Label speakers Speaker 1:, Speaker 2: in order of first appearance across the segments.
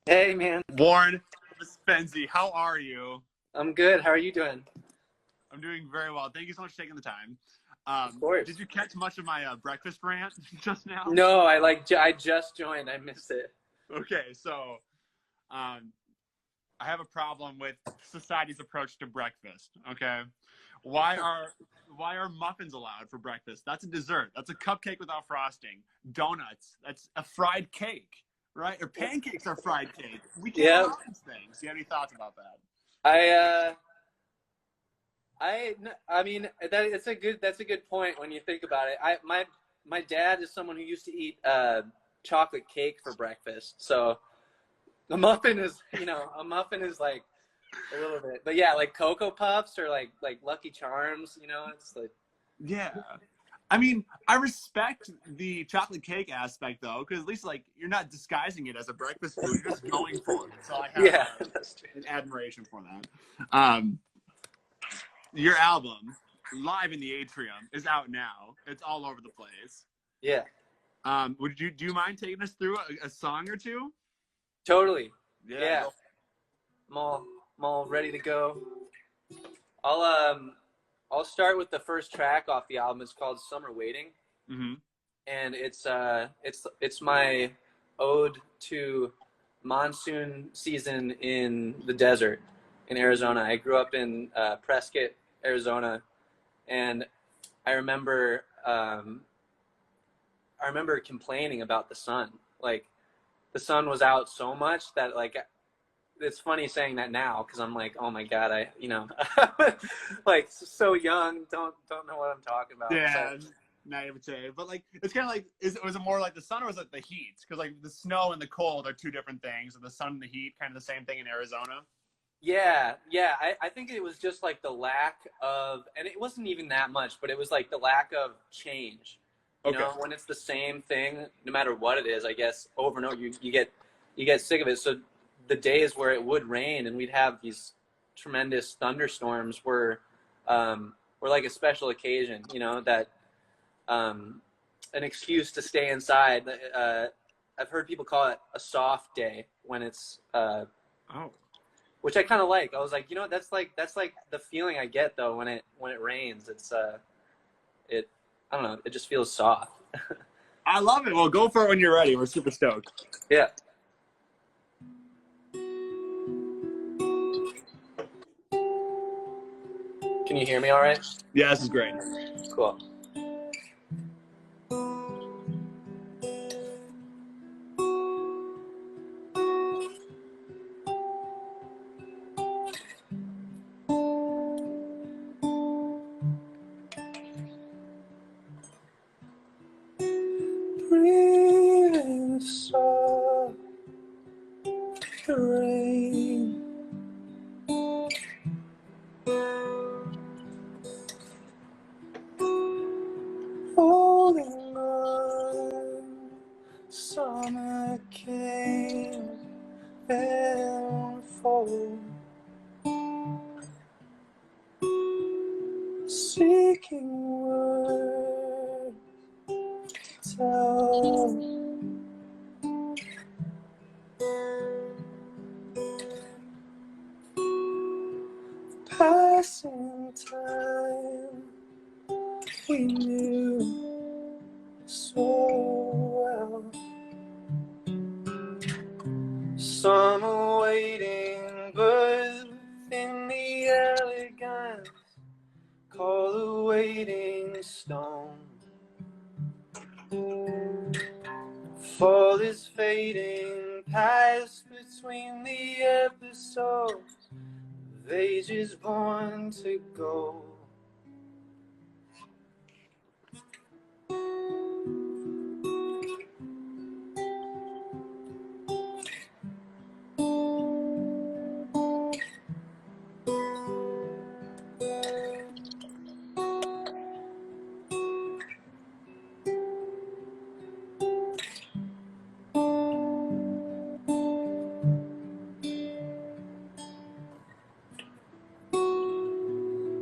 Speaker 1: Hey, man.
Speaker 2: Warren, Thomas Fenzi, how are you?
Speaker 1: I'm good. How are you doing?
Speaker 2: I'm doing very well. Thank you so much for taking the time.
Speaker 1: Of course.
Speaker 2: Did you catch much of my breakfast rant just now?
Speaker 1: No, I just joined. I missed it.
Speaker 2: Okay, so I have a problem with society's approach to breakfast. Okay, why are muffins allowed for breakfast? That's a dessert. That's a cupcake without frosting. Donuts. That's a fried cake, right? Or pancakes are fried cake. We can't
Speaker 1: Yeah.
Speaker 2: allow these things. Do you have any thoughts about that?
Speaker 1: I I mean that's a good point when you think about it. My dad is someone who used to eat chocolate cake for breakfast. So a muffin is like a little bit. But yeah, like Cocoa Puffs or like Lucky Charms, it's like
Speaker 2: Yeah. I mean, I respect the chocolate cake aspect though, because at least like you're not disguising it as a breakfast food, you're just going for it. So I have
Speaker 1: yeah, that's true.
Speaker 2: an admiration for that. Your album, Live in the Atrium, is out now. It's all over the place.
Speaker 1: Yeah.
Speaker 2: Do you mind taking us through a song or two?
Speaker 1: Totally.
Speaker 2: Yeah.
Speaker 1: Yeah. I'm all ready to go. I'll start with the first track off the album. It's called Summer Waiting.
Speaker 2: Mm-hmm.
Speaker 1: And it's my ode to monsoon season in the desert in Arizona. I grew up in Prescott, Arizona, and I remember complaining about the sun. Like the sun was out so much that like it's funny saying that now because I'm like, oh my god, like so young, don't know what I'm talking about.
Speaker 2: Yeah.
Speaker 1: So,
Speaker 2: Naivete, but like it's kind of like was it more like the sun or was it the heat? Because like the snow and the cold are two different things, and the sun and the heat kind of the same thing in Arizona.
Speaker 1: yeah. I think it was just like the lack of, and it wasn't even that much, but it was like the lack of change. You
Speaker 2: Okay.
Speaker 1: know, when it's the same thing, no matter what it is, I guess over and over, you get sick of it. So the days where it would rain and we'd have these tremendous thunderstorms were like a special occasion. That an excuse to stay inside. I've heard people call it a soft day when it's
Speaker 2: Oh.
Speaker 1: which I kind of like. I was like, that's like the feeling I get though when it rains. It's I don't know, it just feels soft.
Speaker 2: I love it. Well, go for it when you're ready. We're super stoked.
Speaker 1: Yeah. Can you hear me all right?
Speaker 2: Yeah, this is great.
Speaker 1: Cool. Breathing soft rain. Holding on, summer came and fall. Seeking words to tell. Passing time we knew so well. Summer waiting, but in the elegance, call the waiting stone. Fall is fading past between the episodes of ages born to go.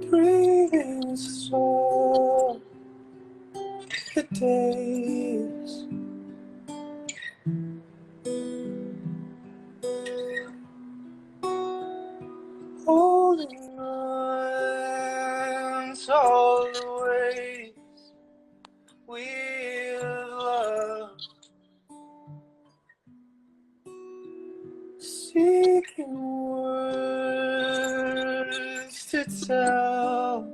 Speaker 1: Breathing so the days Holding on to all the ways we've loved, seeking words to tell.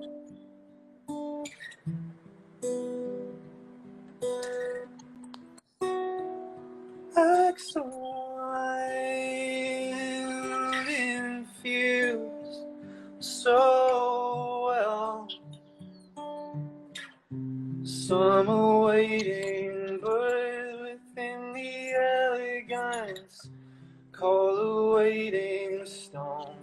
Speaker 1: Acts of wine infused so well. Some are waiting, but within the elegance, call a waiting stone.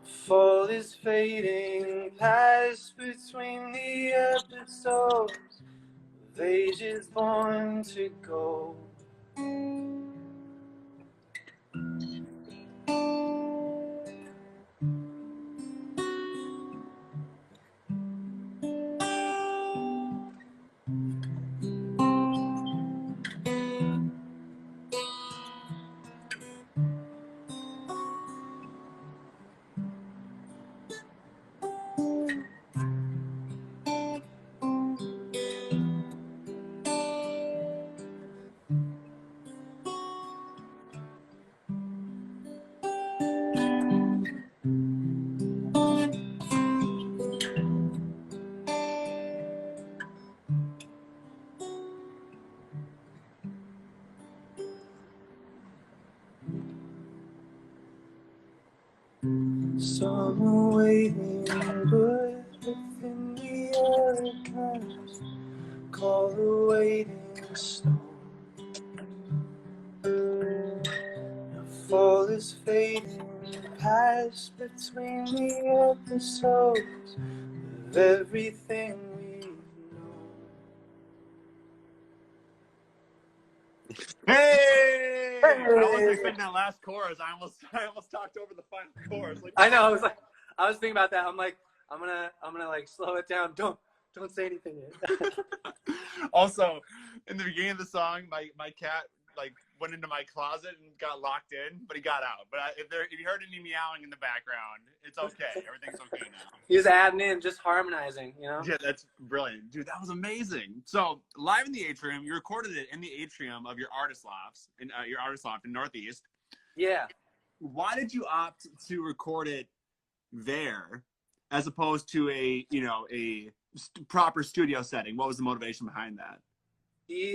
Speaker 1: Fall is fading past between the episodes of ages born to go. Some are waiting, but within the elegance, call a waiting stone. The fall is fading past between the episodes of everything we know.
Speaker 2: Hey! I wasn't
Speaker 1: Hey!
Speaker 2: expecting that last chorus. I almost talked over the final chorus. Like,
Speaker 1: I know. I was thinking about that. I'm like, I'm gonna like slow it down. Don't say anything yet.
Speaker 2: Also, in the beginning of the song, my cat like went into my closet and got locked in, but he got out. But if you heard any meowing in the background, it's okay. Everything's okay now.
Speaker 1: He's adding in, just harmonizing, you know?
Speaker 2: Yeah, that's brilliant. Dude, that was amazing. So, live in the atrium, you recorded it in the atrium of your artist loft in Northeast.
Speaker 1: Yeah.
Speaker 2: Why did you opt to record it there as opposed to a proper studio setting? What was the motivation behind that?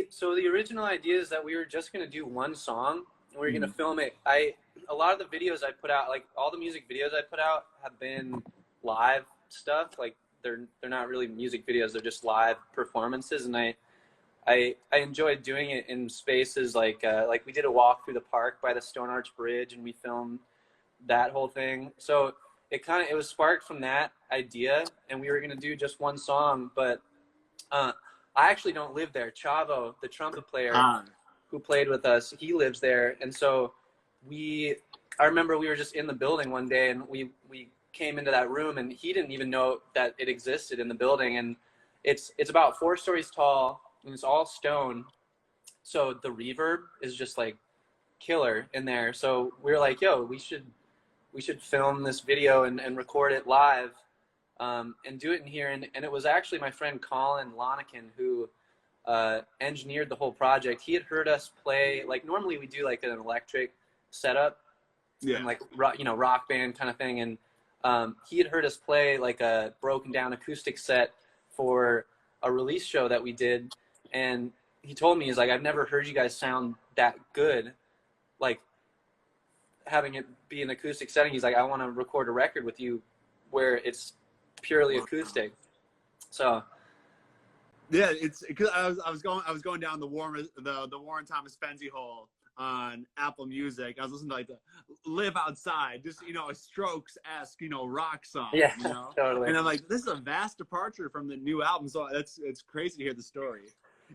Speaker 1: So the original idea is that we were just gonna do one song and we were gonna film it. A lot of the videos I put out, like all the music videos I put out, have been live stuff. Like they're not really music videos; they're just live performances. And I enjoyed doing it in spaces like we did a walk through the park by the Stone Arch Bridge, and we filmed that whole thing. So it was sparked from that idea, and we were gonna do just one song, but. I actually don't live there. Chavo, the trumpet player who played with us, he lives there. And so I remember we were just in the building one day and we came into that room and he didn't even know that it existed in the building. And it's about 4 stories tall and it's all stone. So the reverb is just like killer in there. So we were like, yo, we should film this video and record it live. And do it in here. And it was actually my friend Colin Lonekin who engineered the whole project. He had heard us play, like normally we do like an electric setup, and like rock band kind of thing. And he had heard us play like a broken down acoustic set for a release show that we did. And he told me, he's like, I've never heard you guys sound that good, like having it be an acoustic setting. He's like, I want to record a record with you where it's purely acoustic. So
Speaker 2: yeah, it's because I was going down the Warren Thomas Fenzi hole on Apple Music. I was listening to like the Live Outside, just a Strokes-esque rock song.
Speaker 1: Yeah, totally.
Speaker 2: And I'm like, this is a vast departure from the new album. So it's crazy to hear the story.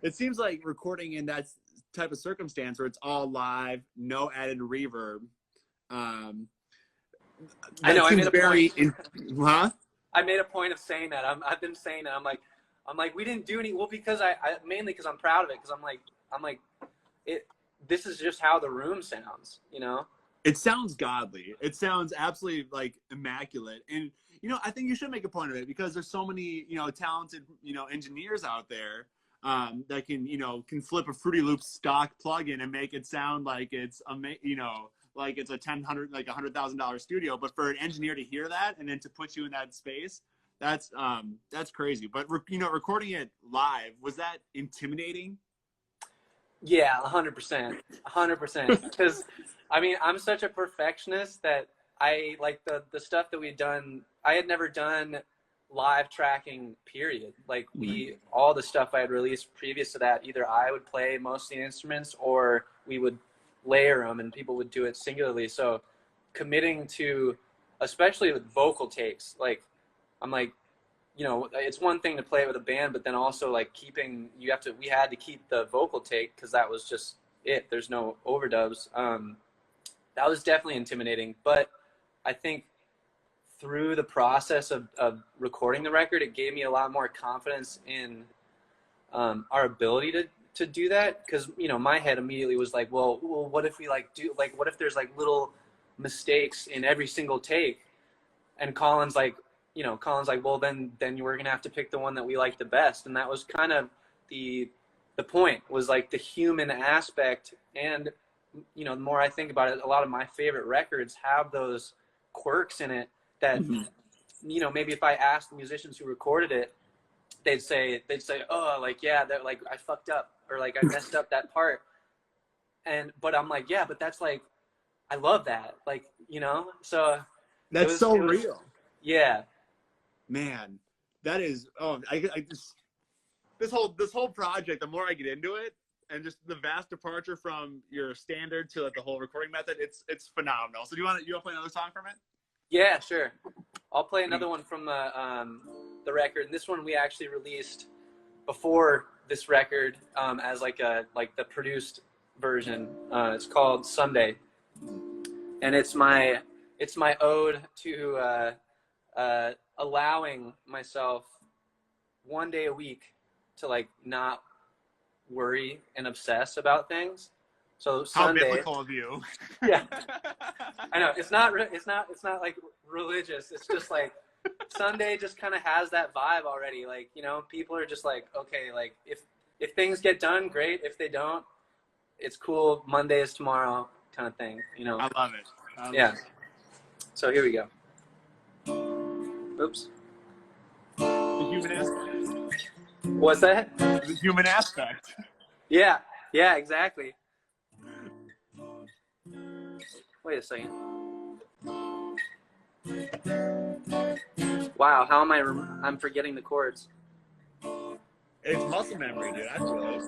Speaker 2: It seems like recording in that type of circumstance where it's all live, no added reverb.
Speaker 1: I know. I made a point.
Speaker 2: Huh?
Speaker 1: I made a point of saying that. I've been saying that. I'm like, we didn't do any. Well, because I mainly because I'm proud of it. Because I'm like, this is just how the room sounds, you know?
Speaker 2: It sounds godly. It sounds absolutely like immaculate. And, you know, I think you should make a point of it because there's so many, you know, talented, you know, engineers out there that can, you know, can flip a Fruity Loops stock plugin and make it sound like it's, you know, like it's a $100,000 studio. But for an engineer to hear that and then to put you in that space, that's crazy. But, you know, recording it live, was that intimidating?
Speaker 1: Yeah, 100%. 100%. Because, I mean, I'm such a perfectionist that I, like, the stuff that we'd done, I had never done live tracking, period. Like, all the stuff I had released previous to that, either I would play most of the instruments or we would layer them and people would do it singularly. So committing to, especially with vocal takes, like, I'm like, you know, it's one thing to play with a band, but then also like we had to keep the vocal take because that was just it. There's no overdubs. That was definitely intimidating, but I think through the process of recording the record, it gave me a lot more confidence in our ability to do that. Cause you know, my head immediately was like, well, what if we what if there's like little mistakes in every single take? And Colin's like, well, then we're gonna have to pick the one that we like the best, and that was kind of the point, was like the human aspect. And you know, the more I think about it, a lot of my favorite records have those quirks in it that you know, maybe if I asked the musicians who recorded it, they'd say, oh, like, yeah, they're like, I fucked up, or like I messed up that part, but I'm like, yeah, but that's like, I love that, like, you know, so
Speaker 2: That's so real.
Speaker 1: Yeah.
Speaker 2: Man, that is, I just, this whole project, the more I get into it, and just the vast departure from your standard to like the whole recording method, it's phenomenal. So do you want to play another song from it?
Speaker 1: Yeah, sure. I'll play another one from the record. And this one we actually released before this record as like the produced version. It's called Sunday, and it's my ode to allowing myself one day a week to like not worry and obsess about things. So Sunday.
Speaker 2: How biblical of you.
Speaker 1: Yeah. I know, it's not like religious. It's just like Sunday just kind of has that vibe already. Like, you know, people are just like, okay, like if things get done, great. If they don't, it's cool. Monday is tomorrow, kind of thing, you know.
Speaker 2: I love it.
Speaker 1: Yeah. So here we go. Oops.
Speaker 2: The human aspect.
Speaker 1: What's that?
Speaker 2: The human aspect.
Speaker 1: Yeah, exactly. Wait a second. Wow, how am I'm forgetting the chords.
Speaker 2: It's muscle memory, dude. I feel it.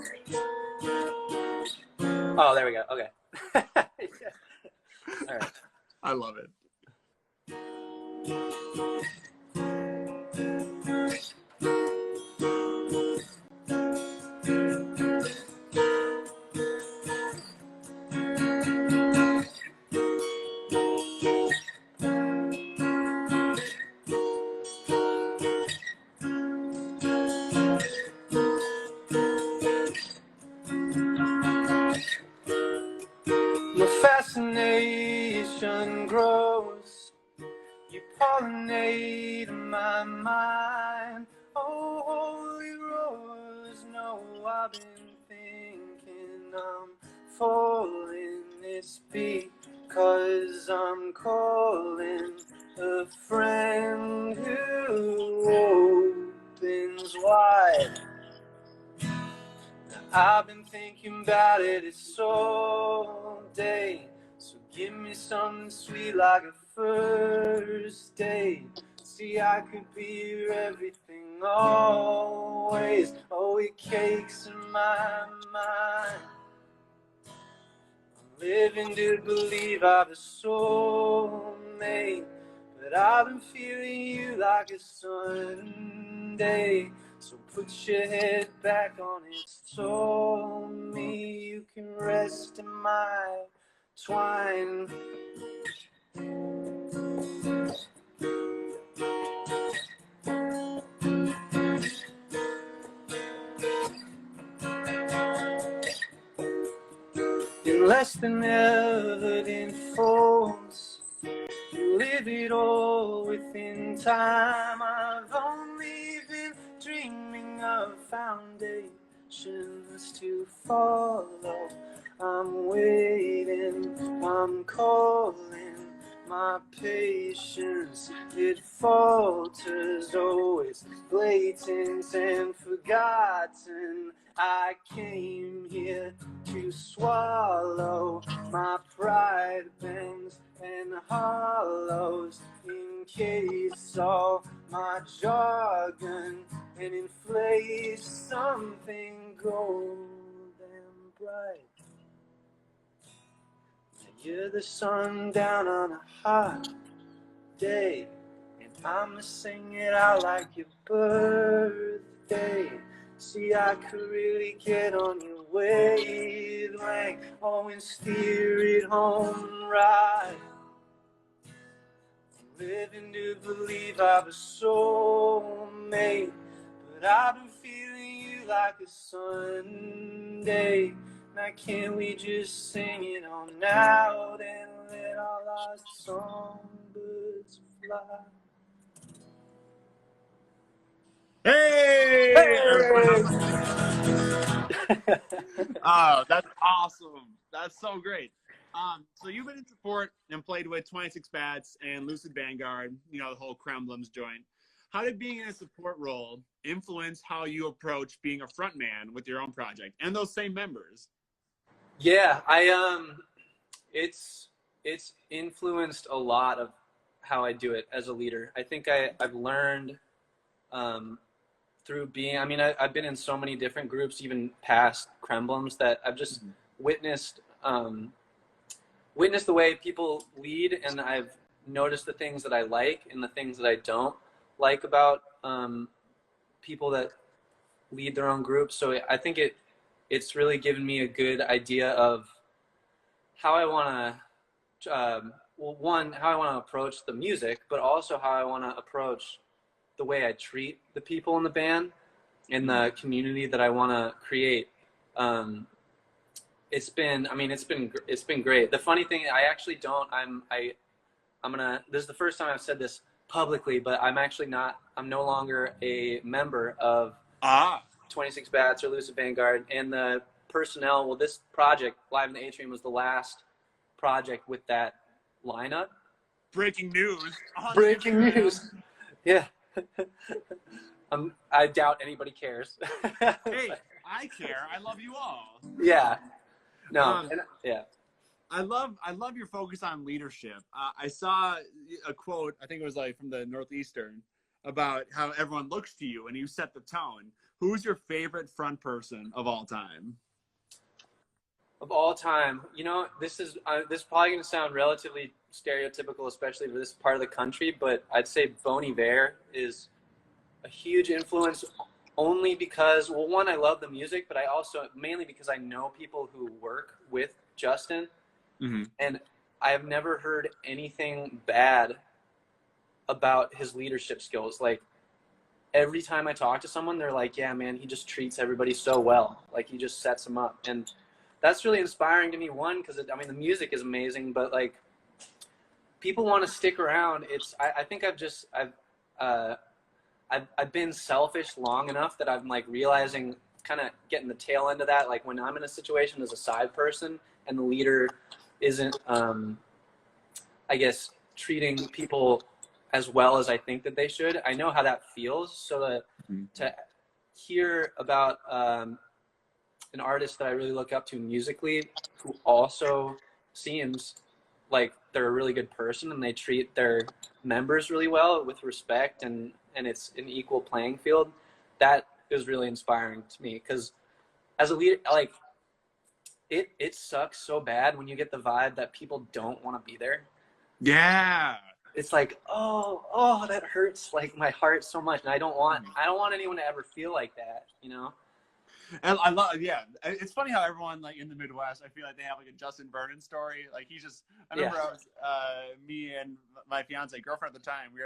Speaker 1: Oh, there we go. Okay. All right.
Speaker 2: I love it.
Speaker 1: Your fascination grows. You pollinate my mind. Oh, holy rose, no, I've been thinking I'm falling. It's because I'm calling a friend who opens wide. I've been thinking about it, it's all day. So give me something sweet like a first date. See, I could be your everything always. Oh, it cakes in my mind. I'm living to believe I've a soulmate, but I've been feeling you like a Sunday. So put your head back on its told me you can rest in my twine. in less than evident folds. You live it all within time. I've only been dreaming of foundations to follow. I'm waiting, I'm calling. My patience, it falters, oh, it's blatant and forgotten. I came here to swallow. My pride bends and hollows, encase all my jargon and inflates something gold and bright. You're the sun down on a hot day, and I'ma sing it out like your birthday. See, I could really get on your wavelength, oh, and steer it home right. I'm living to believe I've a soulmate, but I've been feeling you like a Sunday. Now can't we just sing it on out and let our lost songbirds fly?
Speaker 2: Hey, everyone. Oh, that's awesome. That's so great. So you've been in support and played with 26 Bats and Lucid Vanguard, you know, the whole Kremblins joint. How did being in a support role influence how you approach being a frontman with your own project and those same members?
Speaker 1: Yeah, it's influenced a lot of how I do it as a leader. I think I've learned through being, I mean, I've been in so many different groups, even past Kremblins, that I've just witnessed the way people lead, and I've noticed the things that I like and the things that I don't like about people that lead their own groups. So I think it's really given me a good idea of how I want to, well, one, how I want to approach the music, but also how I want to approach the way I treat the people in the band and the community that I want to create. It's been great. The funny thing, I actually don't, this is the first time I've said this publicly, but I'm no longer a member of 26 Bats or Lucid Vanguard, and the personnel, well, this project, Live in the Atrium, was the last project with that lineup.
Speaker 2: Breaking news.
Speaker 1: Breaking news. Yeah. I doubt anybody cares.
Speaker 2: Hey, I care. I love you all.
Speaker 1: Yeah. No. Yeah.
Speaker 2: I love your focus on leadership. I saw a quote, I think it was like from the Northeastern, about how everyone looks to you and you set the tone. Who's your favorite front person of all time?
Speaker 1: Of all time, you know, this is probably going to sound relatively stereotypical, especially for this part of the country, but I'd say Bon Iver is a huge influence, only because, well, one, I love the music, but I also, mainly because I know people who work with Justin, and I have never heard anything bad about his leadership skills. Like, every time I talk to someone, they're like, yeah, man, he just treats everybody so well. Like, he just sets them up. And that's really inspiring to me, one, because, I mean, the music is amazing, but, like, people want to stick around. I think I've been selfish long enough that I'm, like, realizing, kind of getting the tail end of that. Like, when I'm in a situation as a side person and the leader isn't, I guess, treating people as well as I think that they should, I know how that feels. So that to hear about an artist that I really look up to musically, who also seems like they're a really good person and they treat their members really well with respect, and it's an equal playing field, that is really inspiring to me. Because as a leader, like, it sucks so bad when you get the vibe that people don't want to be there.
Speaker 2: Yeah.
Speaker 1: It's like, oh, that hurts, like, my heart so much, and I don't want anyone to ever feel like that, you know.
Speaker 2: And I love, yeah. It's funny how everyone, like, in the Midwest, I feel like they have like a Justin Vernon story. Like, he's just, I remember I was, me and my fiance, girlfriend at the time, we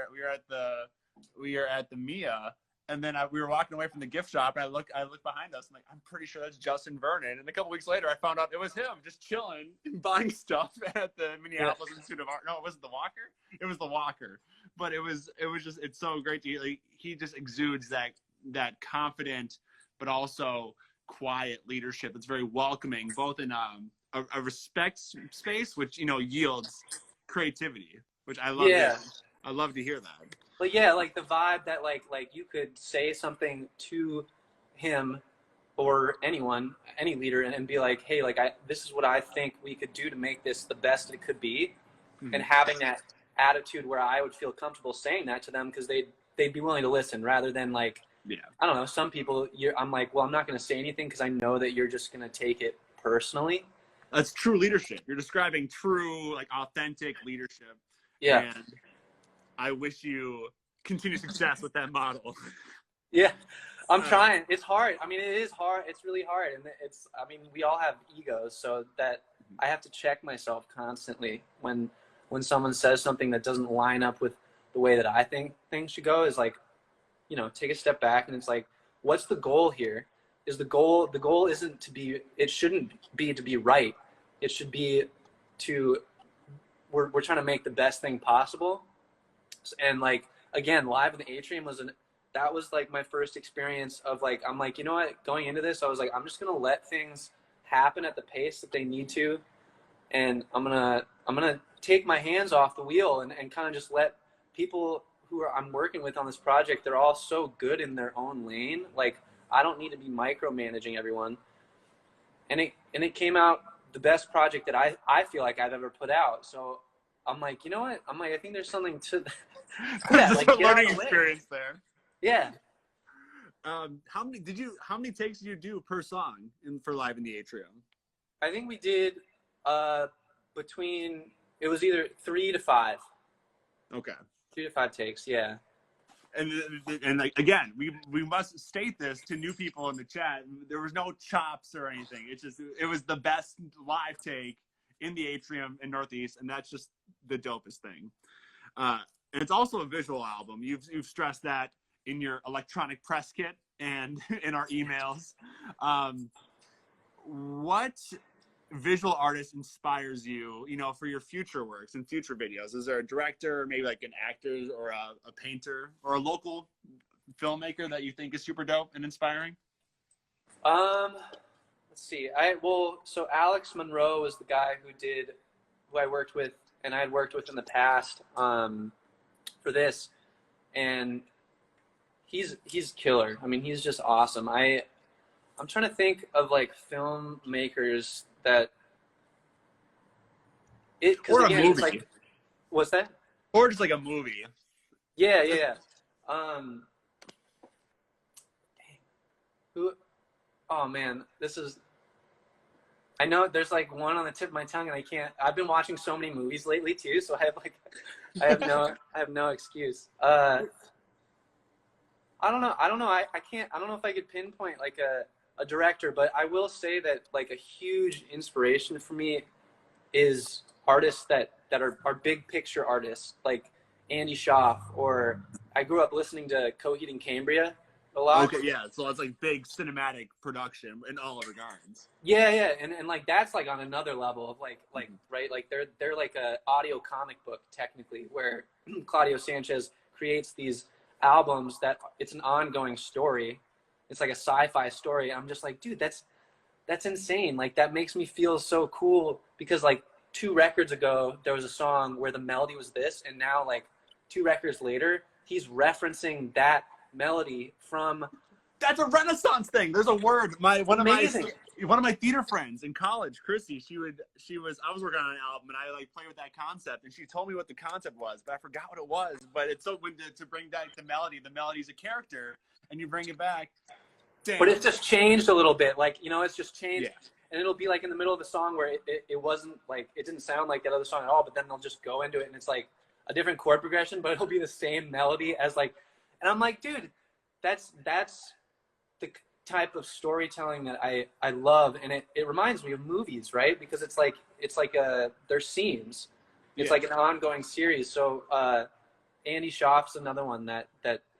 Speaker 2: were at the Mia, And then we were walking away from the gift shop, and I look behind us. I'm like, I'm pretty sure that's Justin Vernon. And a couple weeks later, I found out it was him, just chilling, buying stuff at the Minneapolis Institute of Art. No, it wasn't the Walker. It was the Walker. But it's so great to hear. Like, he just exudes that confident, but also quiet leadership. It's very welcoming, both in a respect space, which yields creativity, which I love.
Speaker 1: Yeah.
Speaker 2: I love to hear that.
Speaker 1: But yeah, like the vibe that like you could say something to him or anyone, any leader, and be like, hey, like this is what I think we could do to make this the best it could be, and having that attitude where I would feel comfortable saying that to them because they'd be willing to listen rather than like, I don't know, some people I'm like, well, I'm not going to say anything because I know that you're just going to take it personally.
Speaker 2: That's true leadership. You're describing true, like, authentic leadership.
Speaker 1: Yeah.
Speaker 2: And I wish you continued success with that model.
Speaker 1: Yeah, I'm trying. It's hard. I mean, it is hard. It's really hard. And we all have egos, so that I have to check myself constantly when someone says something that doesn't line up with the way that I think things should go, is like, take a step back, and it's like, what's the goal here? Is the goal isn't to be, it shouldn't be to be right. It should be we're trying to make the best thing possible. And like, again, Live in the Atrium that was like my first experience of like, I'm like, you know what, going into this, I was like, I'm just going to let things happen at the pace that they need to. And I'm going to take my hands off the wheel and kind of just let people who I'm working with on this project, they're all so good in their own lane. Like, I don't need to be micromanaging everyone. And it came out the best project that I feel like I've ever put out. So I'm like, you know what? I'm like, I think there's something to that.
Speaker 2: Like, a learning experience there.
Speaker 1: Yeah.
Speaker 2: How many takes did you do per song for Live in the Atrium?
Speaker 1: I think we did it was either 3 to 5.
Speaker 2: Okay.
Speaker 1: 3 to 5 takes, yeah.
Speaker 2: And like, again, we must state this to new people in the chat. There was no chops or anything. It was the best live take in the Atrium in Northeast, and that's just the dopest thing. And it's also a visual album. You've stressed that in your electronic press kit and in our emails. What visual artist inspires you, for your future works and future videos? Is there a director, maybe like an actor or a painter or a local filmmaker that you think is super dope and inspiring?
Speaker 1: Let's see. So Alex Monroe was the guy who I worked with, and I had worked with in the past for this, and he's killer. I mean, he's just awesome. I'm trying to think of like filmmakers that
Speaker 2: or a movie.
Speaker 1: Like, what's that?
Speaker 2: Or just like a movie.
Speaker 1: Yeah. Oh man, I know there's like one on the tip of my tongue, and I've been watching so many movies lately too, so I have no excuse. I don't know. I don't know if I could pinpoint like a director, but I will say that like a huge inspiration for me is artists that are big picture artists, like Andy Schaaf, or I grew up listening to Coheed and Cambria a lot.
Speaker 2: Okay, yeah, so it's like big cinematic production in all regards.
Speaker 1: Yeah, and like that's like on another level of like right, like they're like a audio comic book technically, where Claudio Sanchez creates these albums that it's an ongoing story. It's like a sci-fi story. I'm just like, dude, that's insane. Like, that makes me feel so cool, because like 2 records ago there was a song where the melody was this, and now like 2 records later he's referencing that melody from.
Speaker 2: That's a Renaissance thing. There's a word. One of my theater friends in college, Chrissy, I was working on an album, and I like played with that concept, and she told me what the concept was, but I forgot what it was. But it's so good to bring back the melody. The melody's a character, and you bring it back. Damn.
Speaker 1: But it's just changed a little bit. Like, it's just changed.
Speaker 2: Yeah.
Speaker 1: And it'll be like in the middle of the song where it wasn't like, it didn't sound like that other song at all, but then they'll just go into it, and it's like a different chord progression, but it'll be the same melody as like, and I'm like, dude, that's the type of storytelling that I love. And it reminds me of movies, right? Because it's like there's scenes. It's like an ongoing series. So Andy Schaaf's another one that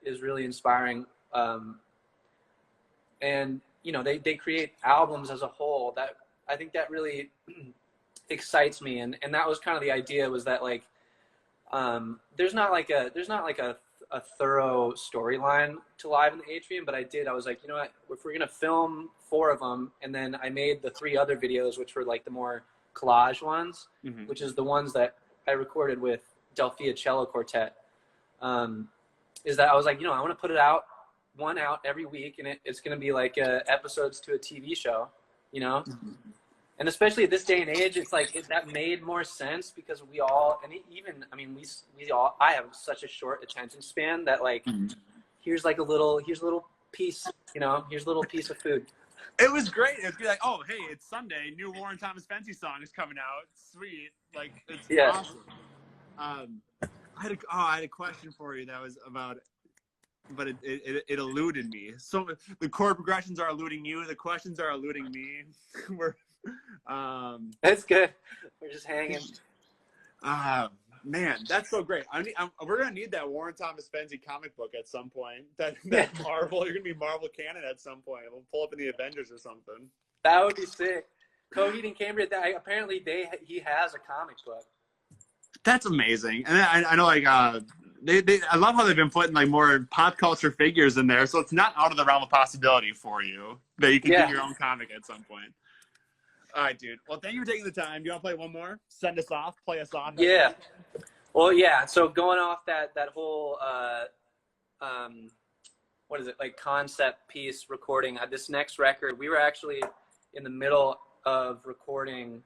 Speaker 1: is really inspiring. And they create albums as a whole. That I think that really excites me, and that was kind of the idea, was that like there's not like a thorough storyline to Live in the Atrium, but I was like, you know what, if we're gonna film 4 of them, and then I made the 3 other videos, which were like the more collage ones, which is the ones that I recorded with Delphia Cello Quartet, is that I was like, I want to put it out, one out every week, and it's going to be like episodes to a TV show, and especially at this day and age, it's like that made more sense, because we all, and even, I mean, we all, I have such a short attention span that like, here's a little piece, here's a little piece of food.
Speaker 2: It was great. It's like, oh, hey, it's Sunday. New Warren Thomas Fenzi song is coming out. Sweet. Like, it's awesome. I had a question for you that was about, but it eluded me. So the chord progressions are eluding you. The questions are eluding me.
Speaker 1: That's good. We're just hanging.
Speaker 2: Man, that's so great. We're gonna need that Warren Thomas Fenzi comic book at some point. That Marvel, you're gonna be Marvel canon at some point. We'll pull up in the Avengers or something.
Speaker 1: That would be sick. Coheed and Cambria. Apparently, he has a comic book.
Speaker 2: That's amazing. And I know, like, I love how they've been putting like more pop culture figures in there, so it's not out of the realm of possibility for you that you can get your own comic at some point. All right, dude. Well, thank you for taking the time. Do you want to play one more? Send us off. Play us off.
Speaker 1: Yeah. Well, yeah. So going off that whole what is it, like, concept piece recording, this next record, we were actually in the middle of recording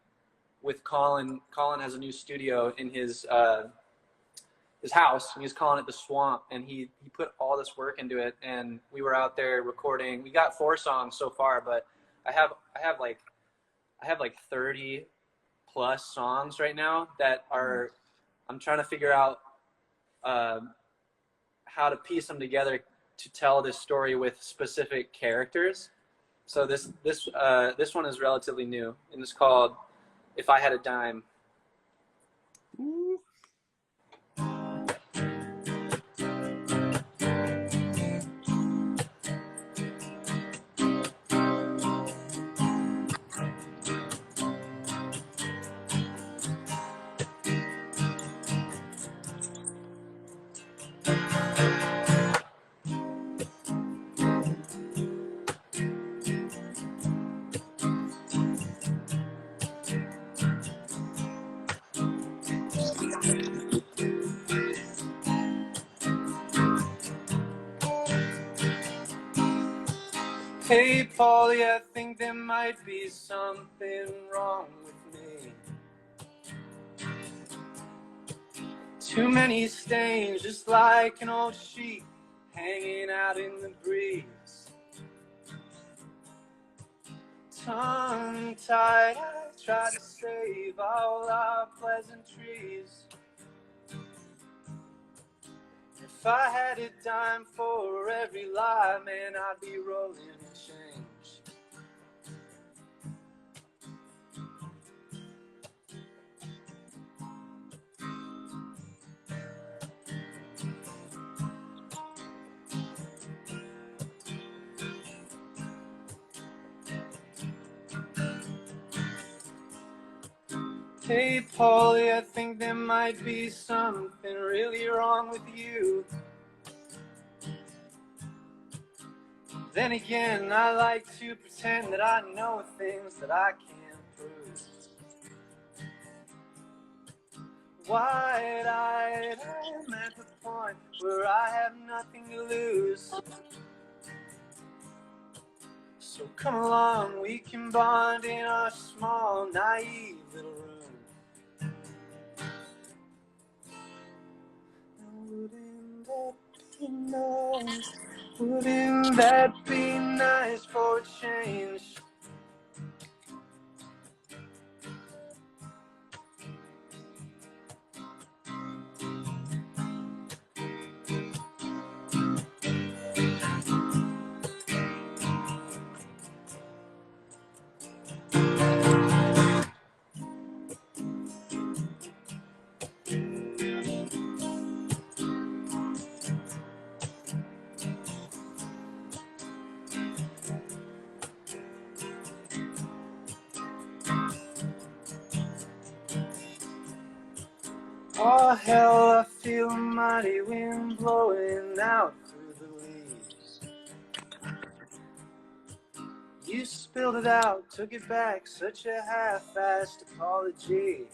Speaker 1: with Colin. Colin has a new studio in his house, and he's calling it the Swamp, and he put all this work into it, and we were out there recording. We got 4 songs so far, but I have like 30 plus songs right now that are, I'm trying to figure out how to piece them together to tell this story with specific characters. So this one is relatively new, and it's called If I Had a Dime.
Speaker 2: Ooh.
Speaker 1: Hey, Paulie, I think there might be something wrong with me. Too many stains, just like an old sheet hanging out in the breeze. Tongue-tied, I try to save all our pleasantries. If I had a dime for every lie, man, I'd be rolling in change. Hey, Paulie, I think there might be something really wrong with you. Then again, I like to pretend that I know things that I can't prove. Wide-eyed, I'm at the point where I have nothing to lose. So come along, we can bond in our small, naive little room. Wouldn't that be nice for a change? Oh hell, I feel a mighty wind blowing out through the leaves. You spilled it out, took it back, such a half-assed apology.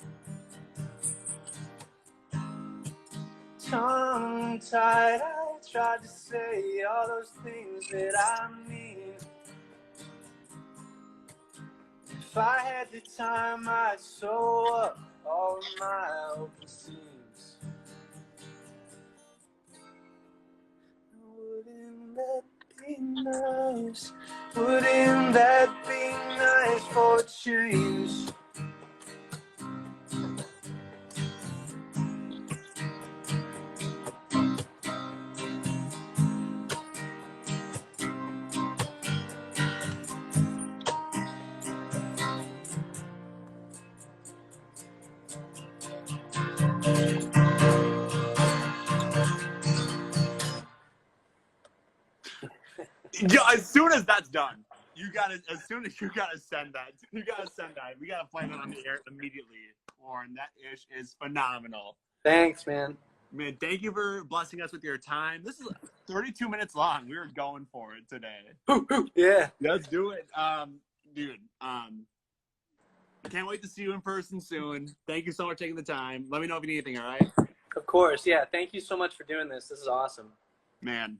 Speaker 1: Tongue-tied, I tried to say all those things that I mean. If I had the time, I'd sew up all of my open seams. Wouldn't that be nice? Wouldn't that be nice for a change?
Speaker 2: Yeah, as soon as that's done, as soon as you gotta send that. We gotta play that on the air immediately. Warren, that ish is phenomenal.
Speaker 1: Thanks, man.
Speaker 2: Man, thank you for blessing us with your time. This is 32 minutes long. We were going for it today.
Speaker 1: Yeah.
Speaker 2: Let's do it. Dude, can't wait to see you in person soon. Thank you so much for taking the time. Let me know if you need anything, all right?
Speaker 1: Of course. Yeah. Thank you so much for doing this. This is awesome.
Speaker 2: Man,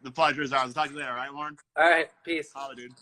Speaker 2: the pleasure is ours. Talk to you later, all right, Warren?
Speaker 1: All right. Peace.
Speaker 2: Holla, dude.